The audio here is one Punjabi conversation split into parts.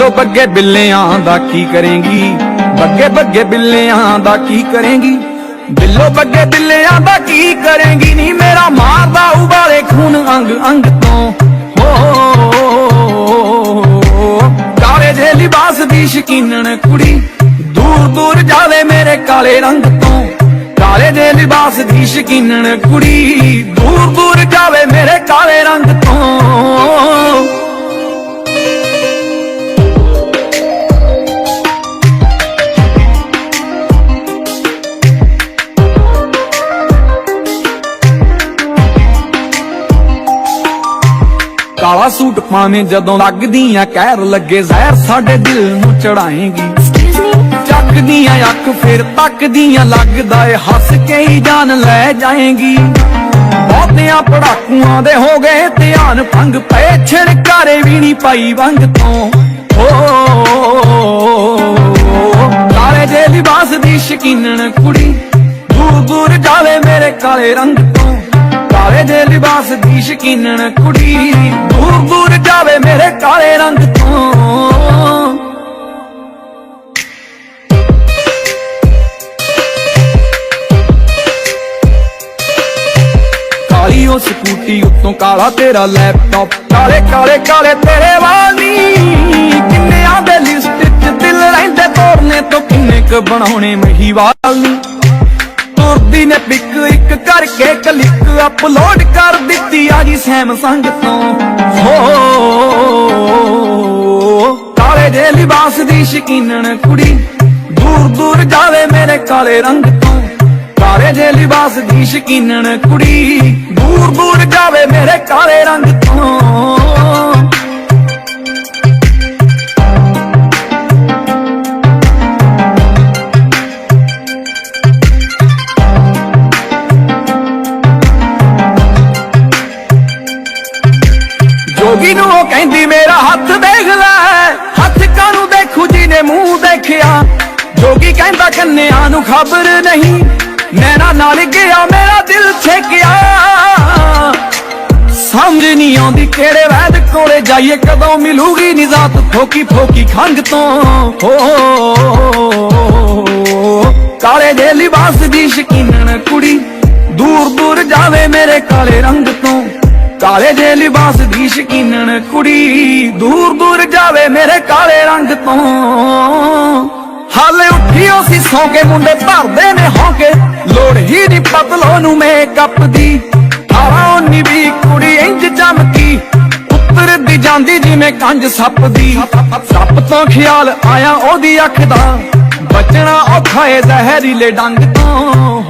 ਬਿੱਲੋ ਬੱਗੇ ਬਿੱਲਿਆਂ ਦਾ ਕੀ ਕਰੇਂਗੀ, ਬੱਗੇ ਬੱਗੇ ਬਿੱਲਿਆਂ ਦਾ ਕੀ ਕਰੇਂਗੀ, ਬਿੱਲੋ ਬੱਗੇ ਬਿੱਲਿਆਂ ਦਾ ਕੀ ਕਰੇਂਗੀ ਨੀ ਮੇਰਾ ਮਾਰਦਾ ਉਬਾਲੇ ਖੂਨ ਅੰਗ ਅੰਗ ਤੋਂ। ਕਾਲੇ ਜੇ ਲਿਬਾਸ ਦੀ ਸ਼ਕੀਨਣ ਕੁੜੀ ਦੂਰ ਦੂਰ ਜਾਵੇ ਮੇਰੇ ਕਾਲੇ ਰੰਗ ਤੋਂ, ਕਾਲੇ ਜੇ ਲਿਬਾਸ ਦੀ ਸ਼ਕੀਨਣ ਕੁੜੀ ਦੂਰ ਦੂਰ ਜਾਵੇ ਮੇਰੇ ਕਾਲੇ ਰੰਗ ਤੋਂ। ਕਾਲਾ ਸੂਟ ਪਾਵੇਂ ਜਦੋਂ ਲੱਗਦੀਆਂ ਕਹਿਰ ਲੱਗੇ ਜ਼ਹਿਰ ਸਾਡੇ ਦਿਲ ਨੂੰ ਚੜਾਏਂਗੀ, ਚੱਕਦੀਆਂ ਅੱਖ ਫਿਰ ਤੱਕਦੀਆਂ ਲੱਗਦਾ ਏ ਹੱਸ ਕੇ ਹੀ ਜਾਨ ਲੈ ਜਾਏਂਗੀ। ਬਹੁਤਿਆਂ ਪੜਾਕੂਆਂ ਦੇ ਹੋ ਗਏ ਧਿਆਨ ਭੰਗ ਪਏ ਛਿੜਕਾਰੇ ਵੀ ਨਹੀਂ ਪਾਈ ਵੰਗ ਤੋਂ। ਕਾਲੇ ਜੇ ਲਿਬਾਸ ਦੀ ਸ਼ਕੀਨਣ ਕੁੜੀ ਦੂਰ ਦੂਰ ਜਾਵੇ ਮੇਰੇ ਕਾਲੇ ਰੰਗ ਤੋਂ, ਕਾਲੇ ਜੇ ਲਿਬਾਸ ਦੀ ਸ਼ਕੀਨਣ ਕੁੜੀ ਦੂਰ ਦੂਰ ਜਾਵੇ ਮੇਰੇ ਕਾਲੇ ਰੰਗ ਤੋਂ। ਕਾਲੀ ਉਹ ਸਕੂਟੀ ਉੱਤੋਂ ਕਾਲਾ ਤੇਰਾ ਲੈਪਟਾਪ, ਕਾਲੇ ਕਾਲੇ ਕਾਲੇ ਤੇਰੇ ਵਾਲੀ ਕਿੰਨਿਆਂ ਦੇ ਲਿਸਟ ਚ ਦਿਲ ਰਹਿੰਦੇ ਤੋੜਨੇ ਤੋਂ ਕਿੰਨੇ ਕ ਬਣਾਉਣੇ ਮਹੀਵਾਲ ਨੀ। ਤੁਰਦੀ ਨੇ ਪਿਕ ਇੱਕ ਕਰਕੇ ਕਲਿੱਕ ਅਪਲੋਡ ਕਰ ਦਿੱਤੀ ਆ ਜੀ ਸੈਮਸੰਗ ਤੋਂ। ਕਾਲੇ ਜੇ ਲਿਬਾਸ ਦੀ ਸ਼ਕੀਨਣ ਕੁੜੀ ਦੂਰ ਦੂਰ ਜਾਵੇ ਮੇਰੇ ਕਾਲੇ ਰੰਗ ਤੋਂ, ਕਾਲੇ ਜੇ ਲਿਬਾਸ ਦੀ ਸ਼ਕੀਨਣ ਕੁੜੀ ਦੂਰ ਦੂਰ ਜਾਵੇ ਮੇਰੇ ਕਾਲੇ ਰੰਗ ਤੋਂ। ਜੋਗੀ ਨੂੰ ਉਹ ਕਹਿੰਦੀ ਮੇਰਾ ਹੱਥ ਦੇਖ ਲੈ, ਹੱਥ ਕਾਹਨੂੰ ਦੇਖੂ ਜਿਹਨੇ ਮੂੰਹ ਦੇਖਿਆ। ਜੋਗੀ ਕਹਿੰਦਾ ਕੰਨਿਆਂ ਨੂੰ ਖਬਰ ਨਹੀਂ, ਨੈਣਾ ਨਾਲ ਗਿਆ ਮੇਰਾ ਦਿਲ ਛੇਕਿਆ। ਸਮਝ ਨਹੀਂ ਆਉਂਦੀ ਕਿਹੜੇ ਵੈਦ ਕੋਲੇ ਜਾਈਏ, ਕਦੋਂ ਮਿਲੂਗੀ ਨਿਜ਼ਾਤ ਫੋਕੀ ਫੋਕੀ ਖੰਗ ਤੋਂ। ਕਾਲੇ ਜੇ ਲਿਬਾਸ ਦੀ ਸ਼ਕੀਨਣ ਕੁੜੀ ਦੂਰ ਦੂਰ ਜਾਵੇ ਮੇਰੇ ਕਾਲੇ ਰੰਗ ਤੋਂ, ਕਾਲੇ ਜੇ ਲਿਬਾਸ ਦੀ ਸ਼ਕੀਨਣ ਕੁੜੀ ਦੂਰ ਦੂਰ ਜਾਵੇ ਮੇਰੇ ਕਾਲੇ ਰੰਗ ਤੋਂ। ਹਾਲੇ ਉੱਠੀ ਉਹ ਸੀ ਸੌਂ ਕੇ ਮੁੰਡੇ ਭਰਦੇ ਨੇ ਹੌਕੇ, ਲੋੜ ਹੀ ਨਹੀਂ ਪਤਲੋ ਨੂੰ ਮੇਕਅਪ ਦੀ। 18-19 20 ਕੁੜੀ ਇੰਜ ਚਮਕੀ ਉੱਤਰਦੀ ਜਾਂਦੀ ਜਿਵੇਂ ਕੰਜ ਸੱਪ ਦੀ। ਸੱਪ ਤੋਂ ਖਿਆਲ ਆਇਆ ਉਹਦੀ ਅੱਖ ਦਾ, ਬਚਣਾ ਔਖਾ ਏ ਜ਼ਹਿਰੀਲੇ ਡੰਗ ਤੋਂ।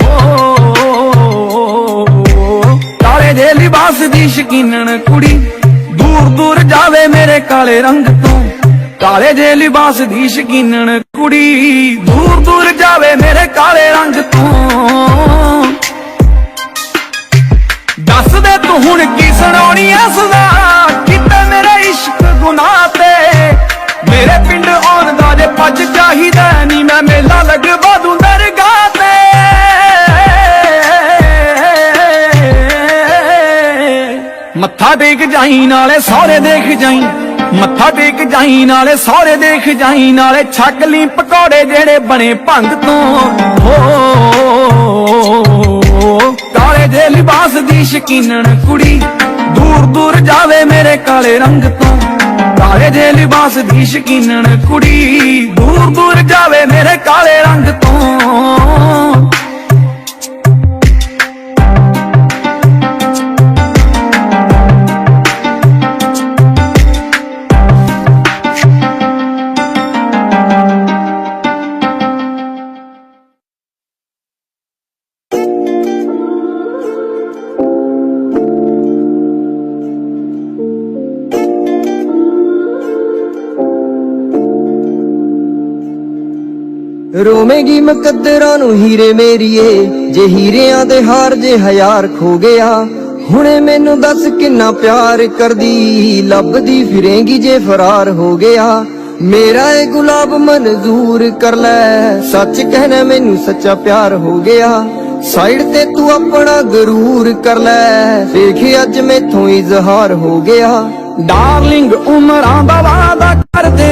ਕਾਲੇ ਜੇ ਲਿਬਾਸ ਦੀ ਸ਼ਕੀਨਣ ਕੁੜੀ ਦੂਰ ਦੂਰ ਜਾਵੇ ਮੇਰੇ ਕਾਲੇ ਰੰਗ ਤੋਂ, ਕਾਲੇ ਜੇ ਲਿਬਾਸ ਦੀ ਸ਼ਕੀਨਣ ਕੁੜੀ ਦੂਰ ਦੂਰ ਜਾਵੇ ਮੇਰੇ ਕਾਲੇ ਰੰਗ ਤੋਂ। ਦੱਸ ਦੇ ਤੂੰ ਹੁਣ ਕੀ ਸੁਣਾਉਣੀ ਐ ਸਦਾ, ਕਿਤੇ ਮੇਰੇ ਇਸ਼ਕ ਗੁਨਾਹ ਤੇ। ਮੇਰੇ ਪਿੰਡ ਆਉਣ ਦਾ ਜੇ ਭੱਜ ਚਾਹੀਦਾ ਨੀ, ਮੈਂ ਮੇਲਾ ਲਗਵਾ ਦੂੰ ਦਰਗਾਹ ਤੇ। ਮੱਥਾ ਟੇਕ ਜਾਈ ਨਾਲੇ ਸਹੁਰੇ ਦੇਖ ਜਾਈ, ਮੱਥਾ ਟੇਕ ਜਾਈ ਨਾਲੇ ਸਹੁਰੇ ਦੇਖ ਜਾਈ, ਨਾਲੇ ਛਕ ਲਈ ਪਕੌੜੇ ਜਿਹੜੇ ਬਣੇ ਭੰਗ ਤੋਂ। ਕਾਲੇ ਜੇ ਲਿਬਾਸ ਦੀ ਸ਼ਕੀਨਣ ਕੁੜੀ ਦੂਰ ਦੂਰ ਜਾਵੇ ਮੇਰੇ ਕਾਲੇ ਰੰਗ ਤੋਂ, ਕਾਲੇ ਜੇ ਲਿਬਾਸ ਦੀ ਸ਼ਕੀਨਣ ਕੁੜੀ ਦੂਰ ਦੂਰ ਜਾਵੇ ਮੇਰੇ ਕਾਲੇ ਰੰਗ ਤੋਂ। ਰੋਵੇਂਗੀ ਮੁਕੱਦਰਾਂ ਨੂੰ ਹੀਰੇ ਮੇਰੀਏ, ਜੇ ਹੀਰਿਆਂ ਦੇ ਹਾਰ ਜੇ ਹਜ਼ਾਰ ਖੋ ਗਿਆ। ਹੁਣੇ ਮੈਨੂੰ ਦੱਸ ਕਿੰਨਾ ਪਿਆਰ ਕਰਦੀ, ਲੱਭਦੀ ਫਿਰੇਂਗੀ ਜੇ ਫਰਾਰ ਹੋ ਗਿਆ। ਮੇਰਾ ਇਹ ਗੁਲਾਬ ਮਨਜ਼ੂਰ ਕਰ ਲੈ, ਸੱਚ ਕਹਿਣਾ ਮੈਨੂੰ ਸੱਚਾ ਪਿਆਰ ਹੋ ਗਿਆ। ਸਾਈਡ ਤੇ ਤੂੰ ਆਪਣਾ ਗਰੂਰ ਕਰ ਲੈ, ਦੇਖ ਅੱਜ ਮੈਥੋਂ ਇਜ਼ਹਾਰ ਹੋ ਗਿਆ। ਡਾਰਲਿੰਗ ਉਮਰਾਂ ਦਾ ਵਾਅਦਾ ਕਰਦੇ,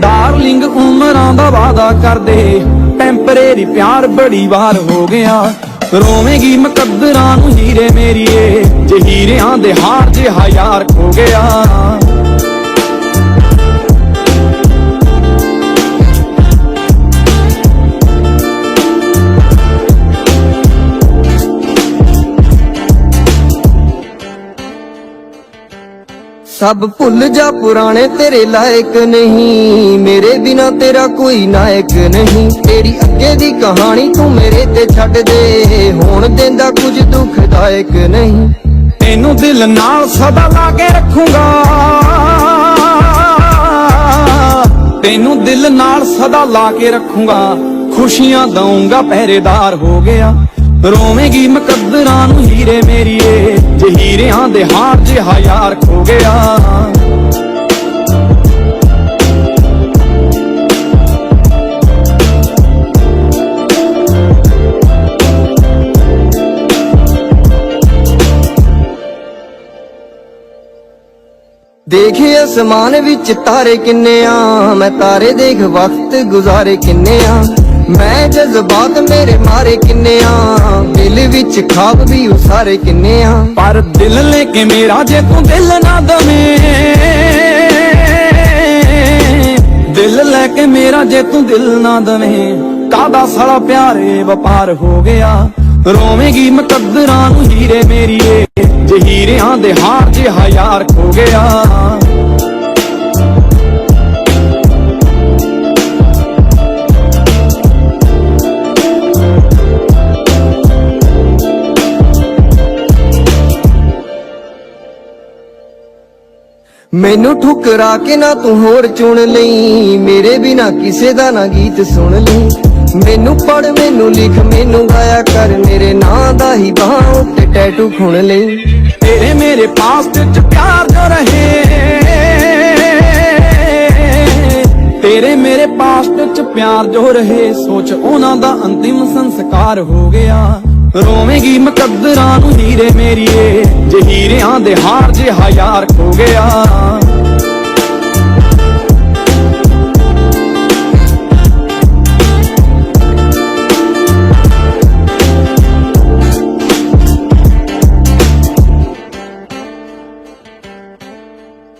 ਡਾਰਲਿੰਗ ਉਮਰਾਂ ਦਾ ਵਾਅਦਾ ਕਰਦੇ, ਟੈਂਪਰੇਰੀ ਪਿਆਰ ਬੜੀ ਵਾਰ ਹੋ ਗਿਆ। ਰੋਵੇਂਗੀ ਮੁਕੱਦਰਾਂ ਨੂੰ ਹੀਰੇ ਮੇਰੀਏ, ਜੇ ਹੀਰਿਆਂ ਦੇ ਹਾਰ ਜਿਹਾ ਯਾਰ ਖੋ ਗਿਆ। ਸਭ ਭੁੱਲ ਜਾ ਪੁਰਾਣੇ ਤੇਰੇ ਲਾਇਕ ਨਹੀਂ, ਮੇਰੇ ਬਿਨਾ ਤੇਰਾ ਕੋਈ ਨਾਇਕ ਨਹੀਂ। ਤੇਰੀ ਅੱਗੇ ਦੀ ਕਹਾਣੀ ਤੂੰ ਮੇਰੇ ਤੇ ਛੱਡ ਦੇ, ਹੁਣ ਦਿੰਦਾ ਕੁਝ ਦੁਖਦਾਇਕ ਨਹੀਂ। ਤੈਨੂੰ ਦਿਲ ਨਾਲ ਸਦਾ ਲਾ ਕੇ ਰੱਖੂੰਗਾ, ਤੈਨੂੰ ਦਿਲ ਨਾਲ ਸਦਾ ਲਾ ਕੇ ਰੱਖੂੰਗਾ। ਖੁਸ਼ੀਆਂ ਦਊਂਗਾ ਪਹਿਰੇਦਾਰ ਹੋ ਗਿਆ। ਰੋਵੇਂਗੀ ਮੁਕੱਦਰਾਂ ਨੂੰ ਹੀਰੇ ਮੇਰੀਏ, ਜੇ ਹੀਰਿਆਂ ਦੇ ਹਾਰ ਜਿਹਾ ਯਾਰ ਖੋ ਗਿਆ। ਦੇਖੇ ਅਸਮਾਨ ਵਿੱਚ ਤਾਰੇ ਕਿੰਨੇ ਆ, ਮੈਂ ਤਾਰੇ ਦੇਖ ਵਕਤ ਗੁਜ਼ਾਰੇ ਕਿੰਨੇ ਆ। ਮੈਂ ਜਜ਼ਬਾਤ ਮੇਰੇ ਮਾਰੇ ਕਿੰਨੇ ਆ, ਦਿਲ ਵਿੱਚ ਖਾਬ ਵੀ ਉਸਾਰੇ ਕਿੰਨੇ ਆ। ਪਰ ਦਿਲ ਲੈ ਕੇ ਮੇਰਾ ਜੇ ਤੂੰ ਦਿਲ ਨਾ ਦਵੇਂ, ਦਿਲ ਲੈ ਕੇ ਮੇਰਾ ਜੇ ਤੂੰ ਦਿਲ ਨਾ ਦਵੇਂ, ਕਾਹਦਾ ਸਾਲਾ ਪਿਆਰੇ ਵਪਾਰ ਹੋ ਗਿਆ। ਰੋਵੇਂਗੀ ਮੁਕੱਦਰਾਂ ਨੂੰ ਹੀਰੇ ਮੇਰੀਏ, ਜੇ ਹੀਰਿਆਂ ਦੇ ਹਾਰ ਜਿਹਾ ਯਾਰ ਖੋ ਗਿਆ। ਮੈਨੂੰ ਠੁਕਰਾ ਕੇ ਨਾ ਤੂੰ ਹੋਰ ਚੁਣ ਲਈ, ਮੇਰੇ ਬਿਨਾ ਕਿਸੇ ਦਾ ਨਾ ਗੀਤ ਸੁਣ ਲਈ। ਮੈਨੂੰ ਪੜ ਮੈਨੂੰ ਲਿਖ ਮੈਨੂੰ ਗਾਇਆ ਕਰ, ਮੇਰੇ ਨਾਂ ਦਾ ਹੀ ਬਾਹਾਂ ਉੱਤੇ ਟੈਟੂ ਖੁਣ ਲਈ। ਤੇਰੇ ਮੇਰੇ ਪਾਸਟ ਚ ਪਿਆਰ ਜੋ ਰਹੇ, ਤੇਰੇ ਮੇਰੇ ਪਾਸਟ ਚ ਪਿਆਰ ਜੋ ਰਹੇ, ਸੋਚ ਉਹਨਾਂ ਦਾ ਅੰਤਿਮ ਸੰਸਕਾਰ ਹੋ ਗਿਆ। ਰੋਵੇਂਗੀ ਮੁਕੱਦਰਾਂ ਨੂੰ ਹੀਰੇ ਮੇਰੀਏ, ਜੇ ਹੀਰਿਆਂ ਦੇ ਹਾਰ ਜਿਹਾ ਯਾਰ ਖੋ ਗਿਆ।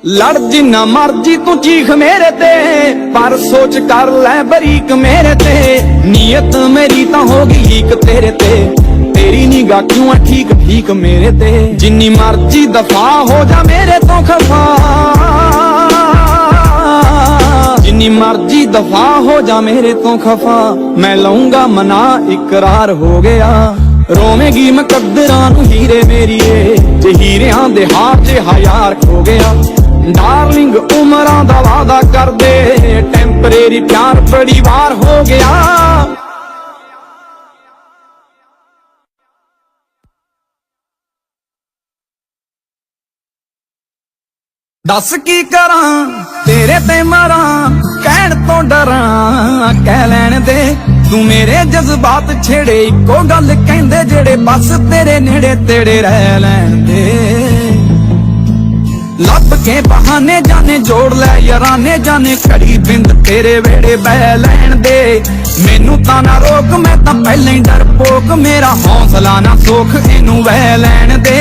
ਲੜ ਜਿੰਨਾ ਮਰਜੀ ਤੂੰ ਚੀਖ ਮੇਰੇ ਤੇ, ਪਰ ਸੋਚ ਕਰ ਲੈ ਬਰੀਕ ਮੇਰੇ ਤੇ। ਨੀਅਤ ਮੇਰੀ ਤਾਂ ਹੋ ਗਈ ਲੀਕ ਤੇਰੇ ਤੇ, ਤੇਰੀ ਨਿਗਾਹ ਕਿਉਂ ਆ ਠੀਕ ਠੀਕ ਮੇਰੇ ਤੇ। ਜਿੰਨੀ ਮਰਜੀ ਦਫਾ ਹੋ ਜਾ ਮੇਰੇ ਤੋਂ ਖਫਾ, ਜਿੰਨੀ ਮਰਜੀ ਦਫਾ ਹੋ ਜਾ ਮੇਰੇ ਤੋਂ ਖਫਾ, ਮੈਂ ਲਊਂਗਾ ਮਨਾ ਇਕਰਾਰ ਹੋ ਗਿਆ। ਰੋਵੇਂਗੀ ਮੁਕੱਦਰਾਂ ਨੂੰ ਹੀਰੇ ਮੇਰੀਏ, ਜੇ ਹੀਰਿਆਂ ਦੇ ਹਾਰ ਜਿਹਾ ਯਾਰ ਖੋ ਗਿਆ। ਡਾਰਲਿੰਗ ਉਮਰਾਂ ਦਾ ਵਾਅਦਾ ਕਰਦੇ, ਟੈਂਪਰੇਰੀ ਪਿਆਰ ਬੜੀ ਵਾਰ ਹੋ ਗਿਆ। ਦੱਸ ਕੀ ਕਰਾਂ ਤੇਰੇ ਤੇ ਮਰਾਂ, ਕਹਿਣ ਤੋਂ ਡਰਾਂ ਕਹਿ ਲੈਣ ਦੇ। ਤੂੰ ਮੇਰੇ ਜਜ਼ਬਾਤ ਛੇੜੇ, ਇੱਕੋ ਗੱਲ ਕਹਿੰਦੇ ਜਿਹੜੇ, ਬਸ ਤੇਰੇ ਨੇੜੇ ਤੇੜੇ ਰਹਿ ਲੈਣ ਦੇ। ਲੱਭ ਕੇ ਬਹਾਨੇ ਜਾਣੇ ਜੋੜ ਲੈ ਯਾਰਾਨੇ ਜਾਣੇ, ਘੜੀ ਬਿੰਦ ਤੇਰੇ ਵੇੜੇ ਬਹਿ ਲੈਣ ਦੇ। ਮੈਨੂੰ ਤਾਂ ਨਾ ਰੋਕ ਮੈਂ ਤਾਂ ਪਹਿਲਾਂ ਹੀ ਡਰਪੋਕ, ਮੇਰਾ ਹੌਸਲਾ ਨਾ ਸੋਖ ਇਹਨੂੰ ਵਹਿ ਲੈਣ ਦੇ।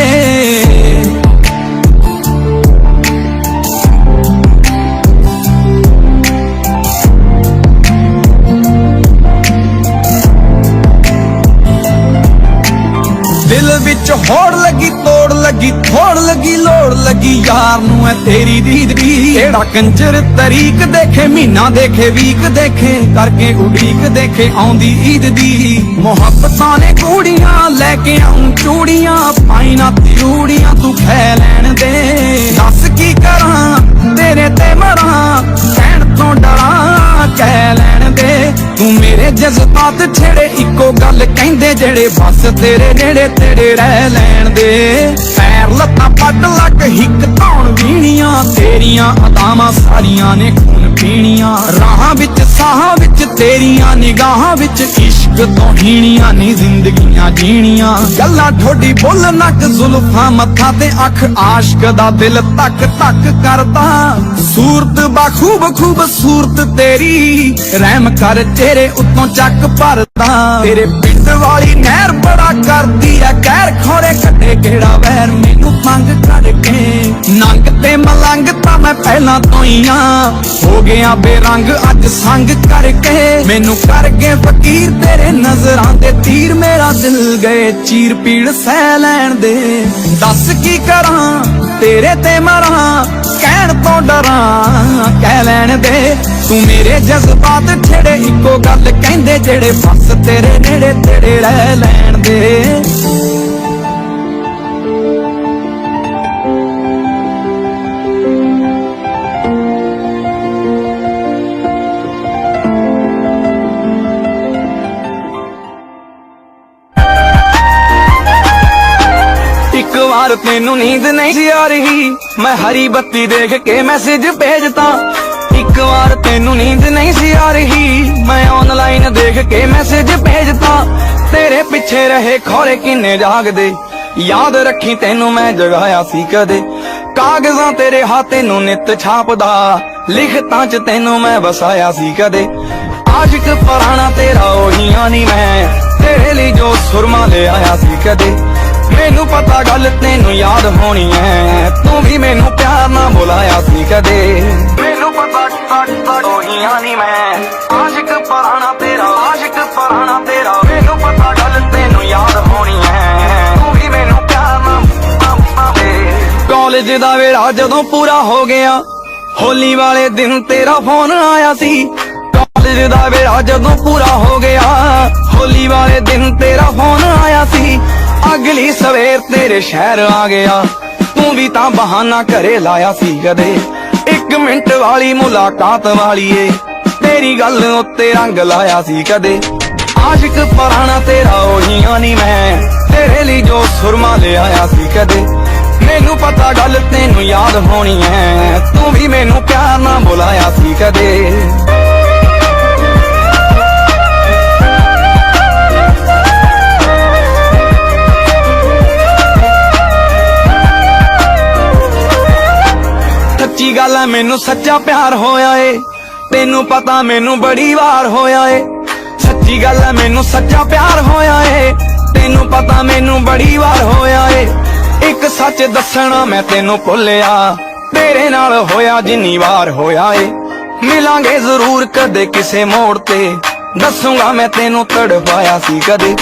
ਦਿਲ ਵਿੱਚ ਹੋੜ ਲੱਗੀ ਤੋੜ ਲੱਗੀ, ਥੋੜ ਲੱਗੀ ਲੋੜ ਲੱਗੀ, ਯਾਰ ਨੂੰ ਐ ਤੇਰੀ ਦੀਦ ਦੀ। ਕਿਹੜਾ ਕੰਜਰ ਤਰੀਕ ਦੇਖੇ, ਮਹੀਨਾ ਦੇਖੇ, ਵੀਕ ਦੇਖੇ, ਕਰਕੇ ਉਡੀਕ ਦੇਖੇ ਆਉਂਦੀ ਈਦ ਦੀ। ਮੁਹੱਬਤਾਂ ਨੇ ਕੂੜੀਆਂ ਲੈ ਕੇ ਆਉਂ ਚੂੜੀਆਂ, ਪਾਈ ਨਾ ਤਿਊੜੀਆਂ ਤੂੰ ਖੈ ਲੈਣ ਦੇ। ਦੱਸ ਕੀ ਕਰਾਂ ਤੇਰੇ ਤੇ ਮਰਾਂ, ਕਹਿਣ ਤੋਂ ਡਰਾਂ ਕਹਿ ਲੈਣ ਦੇ। ਤੂੰ ਮੇਰੇ ਜਜ਼ਬਾਤ ਛੇੜੇ, ਇੱਕੋ ਗੱਲ ਕਹਿੰਦੇ ਜਿਹੜੇ, ਬਸ ਤੇਰੇ ਨੇੜੇ ਤੇੜੇ ਰਹਿ ਲੈਣ ਦੇ। ਪੈਰ ਕਰ ਲੱਤਾਂ ਪੱਟ ਲੱਕ ਹਿੱਕ ਧੌਣ ਵੀਣੀਆਂ ਤੇਰੀਆਂ ਅਦਾਵਾਂ ਸਾਰੀਆਂ ਨੇ ਖੂਨ ਪੀਣੀਆਂ ਰਾਹਾਂ ਵਿੱਚ ਸਾਹਾਂ ਵਿੱਚ ਤੇਰੀਆਂ ਨਿਗਾਹਾਂ ਵਿੱਚ ਇਸ਼ਕ ਤੋਂ ਹੀਣੀਆਂ ਨੀ ਜ਼ਿੰਦਗੀਆਂ ਜੀਣੀਆਂ ਗੱਲਾਂ ਠੋਡੀ ਬੁੱਲ ਨੱਕ ਜ਼ੁਲਫਾਂ ਮੱਥਾ ਤੇ ਅੱਖ ਆਸ਼ਕ ਦਾ ਦਿਲ ਤੱਕ ਤੱਕ ਕਰਦਾ ਸੂਰਤ ਬਾਖੂਬ ਖੂਬਸੂਰਤ ਤੇਰੀ ਰਹਿਮ ਕਰ ਤੇਰੇ ਉੱਤੋਂ ਚੱਕ ਭਰਦਾ ਤੇਰੇ ਪਿੰਡ ਵਾਲੀ ਨਹਿਰ ਬੜਾ ਕਰਦੀ ਐ ਕਹਿਰ ਖੋਰੇ ਕੱਢੇ ਕਿਹੜਾ ਵੈਰ ਮੈਨੂੰ ਤੰਗ ਕਰਕੇ ਨੰਗ ਤੇ ਮਲੰਗ ਤਾਂ ਮੈਂ ਪਹਿਲਾਂ ਤੋਂ ਹੀ ਆ ਹੋ ਗਿਆ ਬੇਰੰਗ ਅੱਜ ਸੰਗ ਕਰਕੇ ਮੈਨੂੰ ਕਰ ਗਏ ਫਕੀਰ ਤੇਰੇ ਨਜ਼ਰਾਂ ਦੇ ਤੀਰ ਮੇਰਾ ਦਿਲ ਗਏ ਚੀਰ ਪੀੜ ਸਹਿ ਲੈਣ ਦੇ ਦੱਸ ਕੀ ਕਰਾਂ ਤੇਰੇ ਤੇ ਮਰਾਂ ਕਹਿਣ ਤੋਂ ਡਰਾਂ ਕਹਿ ਲੈਣ ਦੇ ਤੂੰ ਮੇਰੇ ਜਜ਼ਬਾਤ ਛੇੜੇ ਇੱਕੋ ਗੱਲ ਕਹਿੰਦੇ ਜਿਹੜੇ ਬਸ ਤੇਰੇ ਨੇੜੇ ਤੇੜੇ ਰਹਿ ਲੈਣ ਦੇ ਇੱਕ ਵਾਰ ਤੈਨੂੰ ਨੀਂਦ ਨਹੀਂ ਸੀ ਆ ਰਹੀ ਮੈਂ ਹਰੀ ਬੱਤੀ ਦੇਖ ਕੇ ਮੈਸੇਜ ਭੇਜਤਾ ਇੱਕ ਵਾਰ ਤੈਨੂੰ ਨੀਂਦ ਨਹੀਂ ਸੀ ਆ ਰਹੀ ਮੈਂ ਆਨਲਾਈਨ ਦੇਖ ਕੇ ਮੈਸੇਜ ਭੇਜਤਾ ਤੇਰੇ ਪਿੱਛੇ ਰਹੇ ਖੋਰੇ ਕਿੰਨੇ ਜਾਗਦੇ ਯਾਦ ਰੱਖੀ ਤੈਨੂੰ ਮੈਂ ਜਗਾਇਆ ਸੀ ਕਦੇ ਕਾਗਜ਼ਾਂ ਤੇਰੇ ਹੱਥ ਨੂੰ ਨਿੱਤ ਛਾਪਦਾ ਲਿਖਤਾਂ 'ਚ ਤੈਨੂੰ ਮੈਂ ਵਸਾਇਆ ਸੀ ਕਦੇ ਆਸ਼ਿਕ ਪੁਰਾਣਾ ਤੇਰਾ ਉਹੀ ਨੀ ਮੈਂ ਤੇਰੇ ਲਈ ਜੋ ਸੁਰਮਾ ਲੈ ਆਇਆ ਸੀ ਕਦੇ ਮੈਨੂੰ ਪਤਾ ਗੱਲ ਤੈਨੂੰ ਯਾਦ ਹੋਣੀ ਐ ਤੂੰ ਵੀ ਮੈਨੂੰ ਪਿਆਰ ਨਾਲ ਬੁਲਾਇਆ ਸੀ ਕਦੇ ਮੈਨੂੰ ਪਤਾ ਉਹੀ ਨੀ ਮੈਂ ਆਸ਼ਿਕ ਪੁਰਾਣਾ ਤੇਰਾ ਮੈਨੂੰ ਪਤਾ ਗੱਲ ਤੈਨੂੰ ਯਾਦ ਹੋਣੀ ਐ ਤੂੰ ਵੀ ਮੈਨੂੰ ਪਿਆਰ ਨਾਲ ਕਾਲਜ ਦਾ ਵੇਲਾ ਜਦੋਂ ਪੂਰਾ ਹੋ ਗਿਆ ਹੋਲੀ ਵਾਲੇ ਦਿਨ ਤੇਰਾ ਫੋਨ ਆਇਆ ਸੀ ਕਾਲਜ ਦਾ ਵੇਲਾ ਜਦੋਂ ਪੂਰਾ ਹੋ ਗਿਆ ਹੋਲੀ ਵਾਲੇ ਦਿਨ ਤੇਰਾ ਫੋਨ ਆਇਆ ਸੀ ਅਗਲੀ ਸਵੇਰ ਤੇਰੇ ਸ਼ਹਿਰ ਆ ਗਿਆ ਤੂੰ ਵੀ ਤਾਂ ਬਹਾਨਾ ਘਰੇ ਲਾਇਆ ਸੀ ਕਦੇ 1 ਮਿੰਟ ਵਾਲੀ ਮੁਲਾਕਾਤ ਵਾਲੀ ਏ ਤੇਰੀ ਗੱਲ ਉੱਤੇ ਰੰਗ ਲਾਇਆ ਸੀ ਕਦੇ ਆਸ਼ਿਕ ਪੁਰਾਣਾ ਤੇਰਾ ਉਹੀ ਨੀ ਮੈਂ ਤੇਰੇ ਲਈ ਜੋ ਸੁਰਮਾ ਲੈ ਆਇਆ ਸੀ ਕਦੇ ਮੈਨੂੰ ਪਤਾ ਗੱਲ ਤੈਨੂੰ ਯਾਦ ਹੋਣੀ ਐ ਤੂੰ ਵੀ ਮੈਨੂੰ ਪਿਆਰ ਨਾਲ ਬੁਲਾਇਆ ਸੀ ਕਦੇ ਸੱਚੀ ਗੱਲ ਐ ਮੈਨੂੰ ਸੱਚਾ ਪਿਆਰ ਹੋਇਆ ਏ ਤੈਨੂੰ ਪਤਾ ਮੈਨੂੰ ਬੜੀ ਵਾਰ ਹੋਇਆ ਏ ਸੱਚੀ ਗੱਲ ਐ ਮੈਨੂੰ ਸੱਚਾ ਪਿਆਰ ਹੋਇਆ ਏ ਤੈਨੂੰ ਪਤਾ ਮੈਨੂੰ ਬੜੀ ਵਾਰ ਹੋਇਆ ਏ ਇੱਕ ਸੱਚ ਦੱਸਣਾ ਮੈਂ ਤੈਨੂੰ ਭੁੱਲਿਆ ਤੇਰੇ ਨਾਲ ਹੋਇਆ ਜਿੰਨੀ ਵਾਰ ਹੋਇਆ ਏ ਮਿਲਾਂਗੇ ਜ਼ਰੂਰ ਕਦੇ ਕਿਸੇ ਮੋੜ ਤੇ ਦੱਸੂਗਾ ਮੈਂ ਤੈਨੂੰ ਤੜਪਾਇਆ ਸੀ ਕਦੇ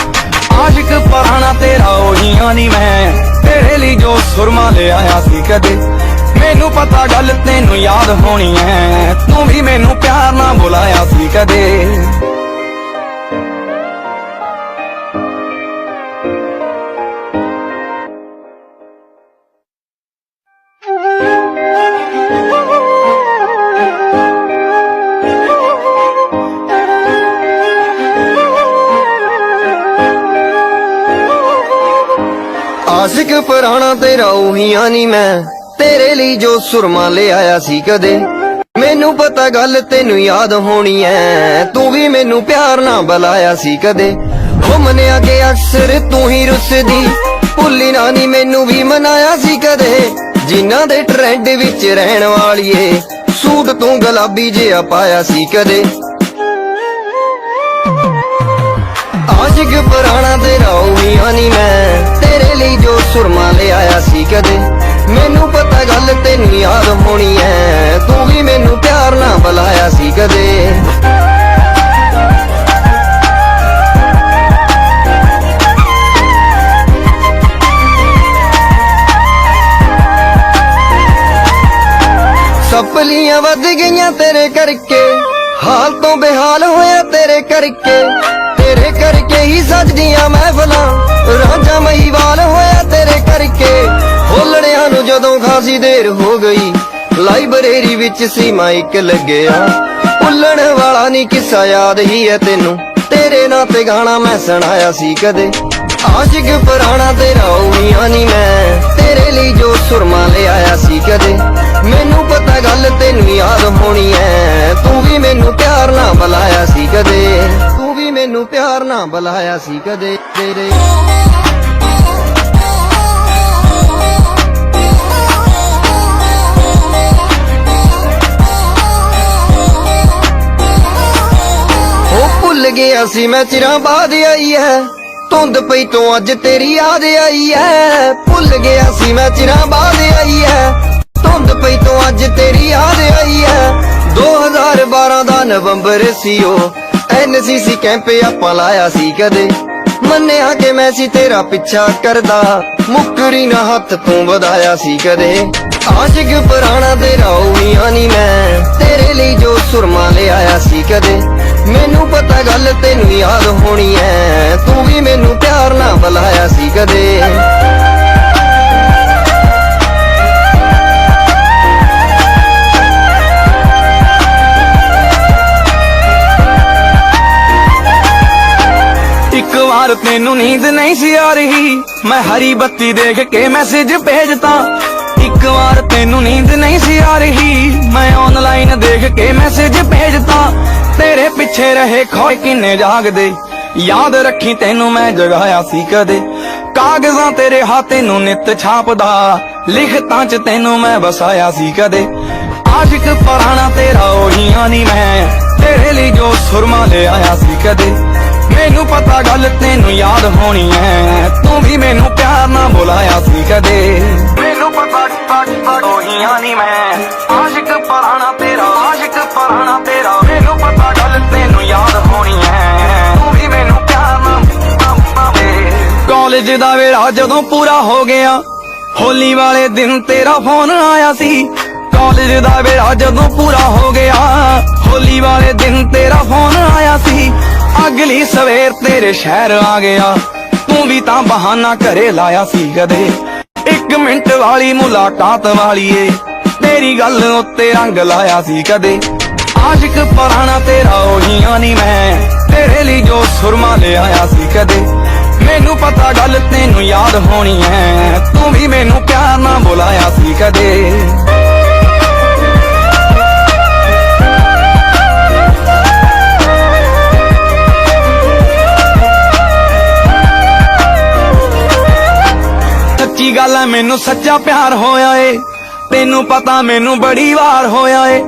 ਆਸ਼ਿਕ ਪੁਰਾਣਾ ਤੇਰਾ ਉਹੀ ਨੀ ਮੈਂ ਤੇਰੇ ਲਈ ਜੋ ਸੁਰਮਾ ਲੈ ਆਇਆ ਸੀ ਕਦੇ ਮੈਨੂੰ ਪਤਾ ਗੱਲ ਤੈਨੂੰ ਯਾਦ ਹੋਣੀ ਐ ਤੂੰ ਵੀ ਮੈਨੂੰ ਪਿਆਰ ਨਾਲ ਬੁਲਾਇਆ ਸੀ ਕਦੇ ਆਸ਼ਿਕ ਪੁਰਾਣਾ ਤੇਰਾ ਉਹੀ ਨੀ ਮੈਂ ਤੇਰੇ ਲਈ ਜੋ ਸੁਰਮਾ ਲੈ ਆਇਆ ਸੀ ਕਦੇ ਮੈਨੂੰ ਪਤਾ ਗੱਲ ਤੈਨੂੰ ਯਾਦ ਹੋਣੀ ਐ ਤੂੰ ਵੀ ਮੈਨੂੰ ਪਿਆਰ ਨਾਲ ਬੁਲਾਇਆ ਸੀ ਕਦੇ ਹੋ ਮੰਨਿਆ ਕਿ ਅਕਸਰ ਤੂੰ ਹੀ ਰੁੱਸਦੀ ਭੁੱਲੀ ਨਾ ਨੀ ਮੈਨੂੰ ਵੀ ਮਨਾਇਆ ਸੀ ਕਦੇ ਜਿਨ੍ਹਾਂ ਦੇ ਟ੍ਰੈਂਡ ਵਿੱਚ ਰਹਿਣ ਵਾਲੀਏ ਸੂਟ ਤੂੰ ਗੁਲਾਬੀ ਜਿਹਾ ਪਾਇਆ ਸੀ ਕਦੇ ਆਸ਼ਿਕ ਪੁਰਾਣਾ ਤੇਰਾ ਉਹੀ ਨੀ ਮੈਂ ਤੇਰੇ ਲਈ ਜੋ ਸੁਰਮਾ ਲੈ ਆਇਆ ਸੀ ਕਦੇ ਮੈਨੂੰ ਪਤਾ ਗੱਲ ਤੈਨੂੰ ਯਾਦ ਹੋਣੀ ਐ ਤੂੰ ਵੀ ਮੈਨੂੰ ਪਿਆਰ ਨਾਲ ਬੁਲਾਇਆ ਸੀ ਕਦੇ ਸਪਲੀਆਂ ਵੱਧ ਗਈਆਂ ਤੇਰੇ ਕਰਕੇ ਹਾਲ ਤੋਂ ਬੇਹਾਲ ਹੋਇਆ ਤੇਰੇ ਕਰਕੇ ਹੀ ਸਜਦੀਆਂ ਮਹਿਫਲਾਂ ਰਾਂਝਾ ਮਹੀਵਾਲ ਹੋਇਆ ਤੇਰੇ ਕਰਕੇ ਹੋਲੜਿਆਂ ਨੂੰ ਜਦੋਂ ਖਾਸੀ ਦੇਰ ਹੋ ਗਈ ਲਾਇਬ੍ਰੇਰੀ ਵਿੱਚ ਸੀ ਮਾਈਕ ਲੱਗਿਆ ਭੁੱਲਣ ਵਾਲਾ ਨਹੀਂ ਕਿੱਸਾ ਯਾਦ ਹੀ ਹੈ ਤੈਨੂੰ ਤੇਰੇ ਨਾਂ ਤੇ ਗਾਣਾ ਮੈਂ ਸੁਣਾਇਆ ਸੀ ਕਦੇ ਆਸ਼ਿਕ ਪੁਰਾਣਾ ਤੇਰਾ ਉਹੀ ਨੀ ਮੈਂ ਤੇਰੇ ਲਈ ਜੋ ਸੁਰਮਾ ਲੈ ਆਇਆ ਸੀ ਕਦੇ ਮੈਨੂੰ ਪਤਾ ਗੱਲ ਤੈਨੂੰ ਯਾਦ ਹੋਣੀ ਐ ਤੂੰ ਵੀ ਮੈਨੂੰ ਪਿਆਰ ਨਾਲ ਬੁਲਾਇਆ ਸੀ ਕਦੇ ਤੂੰ ਵੀ ਮੈਨੂੰ ਪਿਆਰ ਨਾਲ ਬੁਲਾਇਆ ਸੀ ਕਦੇ ਤੇਰੇ ਭੁੱਲ ਗਿਆ ਸੀ ਮੈਂ ਚਿਰਾਂ ਬਾਅਦ ਆਈ ਐ ਧੁੰਦ ਪਈ ਤੋਂ ਅੱਜ ਤੇਰੀ ਯਾਦ ਆਈ ਐ ਭੁੱਲ ਗਿਆ ਸੀ ਮੈਂ ਚਿਰਾਂ ਬਾਅਦ ਆਈ ਐ ਧੁੰਦ ਪਈ ਤੋਂ ਅੱਜ ਤੇਰੀ ਯਾਦ ਆਈ ਐ 2012 ਦਾ ਨਵੰਬਰ ਸੀ ਉਹ NCC ਕੈਂਪ ਆਪਾਂ ਲਾਇਆ ਸੀ ਕਦੇ ਮੰਨਿਆ ਕਿ ਮੈਂ ਸੀ ਤੇਰਾ ਪਿੱਛਾ ਕਰਦਾ ਮੁੱਕਰੀ ਨਾ ਹੱਥ ਤੂੰ ਵਧਾਇਆ ਸੀ ਕਦੇ ਆਸ਼ਿਕ ਪੁਰਾਣਾ ਤੇਰਾ ਉਹੀ ਨੀ ਮੈਂ ਤੇਰੇ ਲਈ ਜੋ ਸੁਰਮਾ ਲੈ ਆਇਆ ਸੀ ਕਦੇ ਮੈਨੂੰ ਪਤਾ ਗੱਲ ਤੈਨੂੰ ਯਾਦ ਹੋਣੀ ਐ ਤੂੰ ਵੀ ਮੈਨੂੰ ਪਿਆਰ ਨਾਲ ਬੁਲਾਇਆ ਸੀ ਕਦੇ ਇੱਕ ਵਾਰ ਤੈਨੂੰ ਨੀਂਦ ਨਹੀਂ ਸੀ ਆ ਰਹੀ ਮੈਂ ਹਰੀ ਬੱਤੀ ਦੇਖ ਕੇ ਮੈਸੇਜ ਭੇਜਤਾ ਇੱਕ ਵਾਰ ਤੈਨੂੰ ਨੀਂਦ ਨਹੀਂ ਸੀ ਆ ਰਹੀ ਮੈਂ ਆਨਲਾਈਨ ਦੇਖ ਕੇ ਮੈਸੇਜ ਭੇਜਤਾ ਤੇਰੇ ਪਿੱਛੇ ਰਹੇ ਖੋਏ ਕਿੰਨੇ ਜਾਗਦੇ ਯਾਦ ਰੱਖੀ ਤੈਨੂੰ ਮੈਂ ਜਗਾਇਆ ਸੀ ਕਦੇ ਕਾਗਜ਼ਾਂ ਤੇਰੇ ਹੱਥ ਨੂੰ ਨਿੱਤ ਛਾਪਦਾ ਲਿਖਤਾਂ 'ਚ ਤੈਨੂੰ ਮੈਂ ਵਸਾਇਆ ਸੀ ਕਦੇ ਆਸ਼ਿਕ ਪੁਰਾਣਾ ਤੇਰਾ ਉਹੀ ਨੀ ਮੈਂ ਤੇਰੇ ਲਈ ਜੋ ਸੁਰਮਾ ਲੈ ਆਇਆ ਸੀ ਕਦੇ ਮੈਨੂੰ ਪਤਾ ਗੱਲ ਤੈਨੂੰ ਯਾਦ ਹੋਣੀ ਐ ਤੂੰ ਵੀ ਮੈਨੂੰ ਪਿਆਰ ਨਾਲ ਬੁਲਾਇਆ ਸੀ ਕਦੇ ਮੈਨੂੰ ਪਤਾ ਉਹੀ ਨੀ ਮੈਂ ਆਸ਼ਿਕ ਪੁਰਾਣਾ ਤੇਰਾ ਮੈਨੂੰ ਪਤਾ ਗੱਲ ਤੈਨੂੰ ਯਾਦ ਹੋਣੀ ਐ ਤੂੰ ਵੀ ਮੈਨੂੰ ਪਿਆਰ ਨਾਲ ਕਾਲਜ ਦਾ ਵੇਲਾ ਜਦੋਂ ਪੂਰਾ ਹੋ ਗਿਆ ਹੋਲੀ ਵਾਲੇ ਦਿਨ ਤੇਰਾ ਫੋਨ ਆਇਆ ਸੀ ਕਾਲਜ ਦਾ ਵੇਲਾ ਜਦੋਂ ਪੂਰਾ ਹੋ ਗਿਆ ਹੋਲੀ ਵਾਲੇ ਦਿਨ ਤੇਰਾ ਫੋਨ ਆਇਆ ਸੀ ਅਗਲੀ ਸਵੇਰ ਤੇਰੇ ਸ਼ਹਿਰ ਆ ਗਿਆ ਤੂੰ ਵੀ ਤਾਂ ਬਹਾਨਾ ਘਰੇ ਲਾਇਆ ਸੀ ਕਦੇ 1 ਮਿੰਟ ਵਾਲੀ ਮੁਲਾਕਾਤ ਵਾਲੀ ਏ ਤੇਰੀ ਗੱਲ ਉੱਤੇ ਰੰਗ ਲਾਇਆ ਸੀ ਕਦੇ ਆਸ਼ਿਕ ਪੁਰਾਣਾ ਤੇਰਾ ਉਹੀ ਨੀ ਮੈਂ ਤੇਰੇ ਲਈ ਜੋ ਸੁਰਮਾ ਲੈ ਆਇਆ ਸੀ ਕਦੇ ਮੈਨੂੰ ਪਤਾ ਗੱਲ ਤੈਨੂੰ ਯਾਦ ਹੋਣੀ ਐ ਤੂੰ ਵੀ ਮੈਨੂੰ ਪਿਆਰ ਨਾਲ ਬੁਲਾਇਆ ਸੀ ਕਦੇ ਸੱਚੀ ਗੱਲ ਐ ਮੈਨੂੰ ਸੱਚਾ ਪਿਆਰ ਹੋਇਆ ਏ ਤੈਨੂੰ ਪਤਾ ਮੈਨੂੰ ਬੜੀ ਵਾਰ ਹੋਇਆ ਏ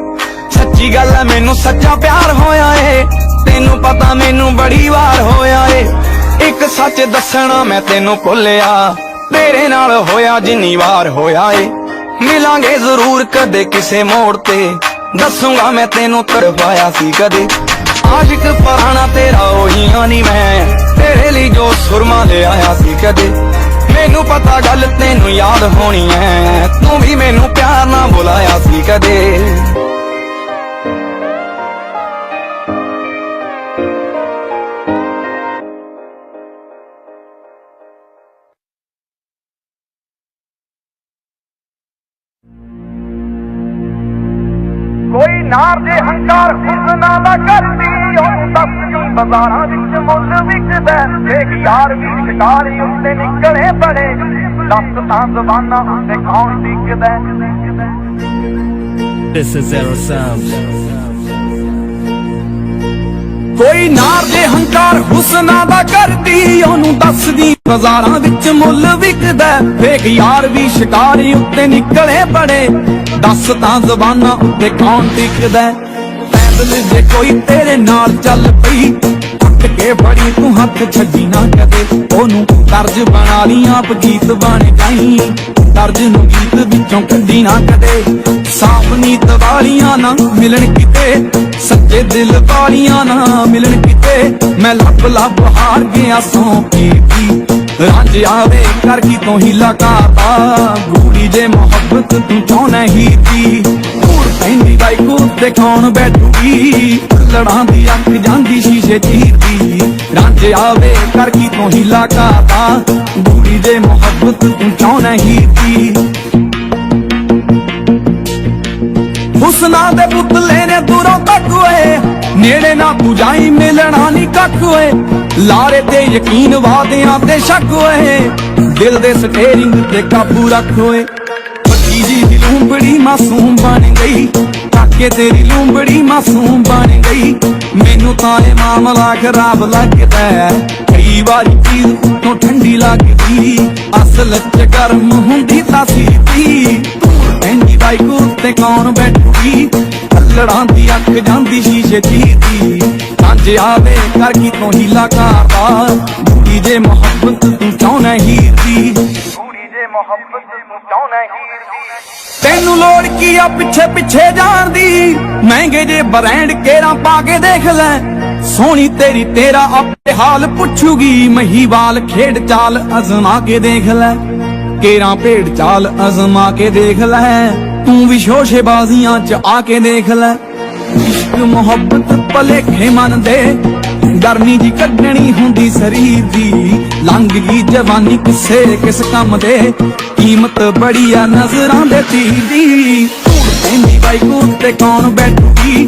ਸੱਚੀ ਗੱਲ ਐ ਮੈਨੂੰ ਸੱਚਾ ਪਿਆਰ ਹੋਇਆ ਏ ਤੈਨੂੰ ਪਤਾ ਮੈਨੂੰ ਬੜੀ ਵਾਰ ਹੋਇਆ ਏ ਇੱਕ ਸੱਚ ਦੱਸਣਾ ਮੈਂ ਤੈਨੂੰ ਭੁੱਲਿਆ ਤੇਰੇ ਨਾਲ ਹੋਇਆ ਜਿੰਨੀ ਵਾਰ ਹੋਇਆ ਏ ਮਿਲਾਂਗੇ ਜ਼ਰੂਰ ਕਦੇ ਕਿਸੇ ਮੋੜ ਤੇ ਦੱਸੂਗਾ ਮੈਂ ਤੈਨੂੰ ਤੜਫਾਇਆ ਸੀ ਕਦੇ ਆਸ਼ਿਕ ਪੁਰਾਣਾ ਤੇਰਾ ਉਹੀ ਨੀ ਮੈਂ ਤੇਰੇ ਲਈ ਜੋ ਸੁਰਮਾ ਲੈ ਆਇਆ ਸੀ ਕਦੇ ਮੈਨੂੰ ਪਤਾ ਗੱਲ ਤੈਨੂੰ ਯਾਦ ਹੋਣੀ ਐ ਤੂੰ ਵੀ ਮੈਨੂੰ ਪਿਆਰ ਨਾਲ ਬੁਲਾਇਆ ਸੀ ਕਦੇ ਕੋਈ ਨਾਰ ਦੇ ਹੰਕਾਰ ਹੁਸਨਾਂ ਦਾ ਕਰਦੀ ਉਹਨੂੰ ਦੱਸਦੀ ਬਾਜ਼ਾਰਾਂ ਵਿੱਚ ਮੁੱਲ ਵਿਕਦਾ ਦੇਖ ਯਾਰ ਵੀ ਸ਼ਿਕਾਰੀ ਉੱਤੇ ਨਿਕਲੇ ਬੜੇ ਦੱਸ ਤਾਂ ਜ਼ਬਾਨਾਂ ਉੱਤੇ ਕੌਣ ਟਿਕਦਾ This is Zero Sound. ਕੋਈ ਨਾਰ ਦੇ ਹੰਕਾਰ ਹੁਸਨਾਂ ਦਾ ਕਰਦੀ ਉਹਨੂੰ ਦੱਸਦੀ ਬਾਜ਼ਾਰਾਂ ਵਿੱਚ ਮੁੱਲ ਵਿਕਦਾ ਦੇਖ ਯਾਰ ਵੀ ਸ਼ਿਕਾਰੀ ਉੱਤੇ ਨਿਕਲੇ ਬੜੇ ਦੱਸ ਤਾਂ ਜ਼ਬਾਨਾਂ ਉੱਤੇ ਕੌਣ ਟਿਕਦਾ ਪੈਦਲ ਜੇ ਕੋਈ ਤੇਰੇ ਨਾਲ ਚੱਲ ਪਈ ਉੱਠ ਕੇ ਫੜੀ ਤੂੰ ਹੱਥ ਛੱਡੀ ਨਾ ਕਦੇ ਉਹਨੂੰ ਤਰਜ ਬਣਾ ਲਈ ਆਪ ਗੀਤ ਬਣ ਜਾਈ ਤਰਜ ਨੂੰ ਗੀਤ ਵਿੱਚੋਂ ਕੱਢੀ ਨਾ ਕਦੇ ਸਾਫ ਨੀਤ ਵਾਲੀਆਂ ਨਾ ਮਿਲਣ ਕਿਤੇ ਸੱਚੇ ਦਿਲ ਵਾਲੀਆਂ ਨਾ ਮਿਲਣ ਕਿਤੇ ਮੈਂ ਲੱਭ ਲੱਭ ਹਾਰ ਗਿਆ ਸੌਂ ਕੇ ਰਾਂਝ ਆਵੇ ਕਰ ਕੀ ਤੋਂ ਹੀਲਾ ਕਰਦਾ ਗੂੜੀ ਜੇ ਮੁਹੱਬਤ ਤੂੰ ਚਾਹੁੰਦਾ ਹੀ ਦੀ ਦੂਰ ਪੈਂਦੀ ਬਾਈਕੋ ਤੇ ਕੌਣ ਬੈਠੂਗੀ ਲੜਾਂ ਦੀ ਅੱਖ ਜਾਂਦੀ ਸ਼ੀਸ਼ੇ ਚੀਰਦੀ ਰਾਂਝ ਆਵੇ ਕਰ ਕੀ ਤੋਂ ਹੀਲਾ ਕਰਦਾ ਗੂੜੀ ਜੇ ਮੁਹੱਬਤ ਤੂੰ ਚਾਹੁੰਦਾ ਹੀ ਦੀ ਹੁਸਨਾ ਦੇ ਪੁਤਲੇ ਨੇ ਦੂਰੋਂ ਤੱਕ ਓਏ ਨੇੜੇ ਨਾ ਤੂੰ ਜਾਈ ਮਿਲਣਾ ਨਹੀਂ ਕੱਖ ਓਏ ਲਾਰੇ ਤੇ ਯਕੀਨ ਵਾਦਿਆਂ ਤੇ ਸ਼ੱਕ ਓਏ ਦਿਲ ਦੇ ਸਟੇਰਿੰਗ ਤੇ ਕਾਬੂ ਰੱਖ ਓਏ ਬੱਚੀ ਜੀ ਲੂੰਬੜੀ ਮਾਸੂਮ ਬਣ ਗਈ ਕਾਕੇ ਤੇਰੀ ਲੂੰਬੜੀ ਮਾਸੂਮ ਬਣ ਗਈ ਮੈਨੂੰ ਤਾਂ ਇਹ ਮਾਮਲਾ ਖਰਾਬ ਲੱਗਦਾ ਹੈ ਕਈ ਵਾਰੀ ਚੀਜ਼ ਤੋਂ ਠੰਡੀ ਲੱਗਦੀ ਅਸਲ ਚ ਗਰਮ ਹੁੰਦੀ ਤਾਂ ਸੀਤੀ ਐਂਡੀ ਬਾਈਕ ਉੱਤੇ ਕੌਣ ਬੈਠੂਗੀ ਲੜਾਂ ਦੀ ਅੱਖ ਜਾਂਦੀ ਸ਼ੀਸ਼ੇ ਚੀਰਦੀ ਸਾਂਝ ਆਵੇ ਕਰ ਕੀ ਤੋਂ ਹੀਲਾ ਕਰਦਾ ਬੁੜੀ ਜੇ ਮੁਹੱਬਤ ਤੂੰ ਚਾਹੁੰਦਾ ਹੀਰ ਦੀ ਬੁੜੀ ਜੇ ਮੁਹੱਬਤ ਤੂੰ ਚਾਹੁੰਦਾ ਹੀਰ ਦੀ ਤੈਨੂੰ ਲੋੜ ਕੀ ਆ ਪਿੱਛੇ ਪਿੱਛੇ ਜਾਣ ਦੀ ਮਹਿੰਗੇ ਜੇ ਬ੍ਰਾਂਡ ਕੇਰਾਂ ਪਾ ਕੇ ਦੇਖ ਲੈ ਸੋਹਣੀ ਤੇਰੀ ਤੇਰਾ ਆਪੇ ਹਾਲ ਪੁੱਛੂਗੀ ਮਹੀਵਾਲ ਖੇਡ ਚਾਲ ਅਜ਼ਮਾ ਕੇ ਦੇਖ ਲੈ ਕੇਰਾਂ ਭੇਡ ਚਾਲ ਅਜ਼ਮਾ ਕੇ ਦੇਖ ਲੈ ਤੂੰ ਵੀ ਸ਼ੋਸ਼ੇਬਾਜ਼ੀਆਂ ਚ ਆ ਕੇ ਦੇਖ ਲੈ ਇਸ਼ਕ ਮੁਹੱਬਤ ਭਲੇਖੇ ਮਨ ਦੇ ਗਰਮੀ ਜੀ ਕੱਢਣੀ ਹੁੰਦੀ ਸਰੀਰ ਦੀ ਲੰਘ ਗਈ ਜਵਾਨੀ ਕਿਸੇ ਕਿਸ ਕੰਮ ਦੇ ਕੀਮਤ ਬੜੀ ਆ ਨਜ਼ਰਾਂ ਦੇ ਤੀਰ ਦੀ ਐਂਡੀ ਬਾਈਕ ਉੱਤੇ ਕੌਣ ਬੈਠੂਗੀ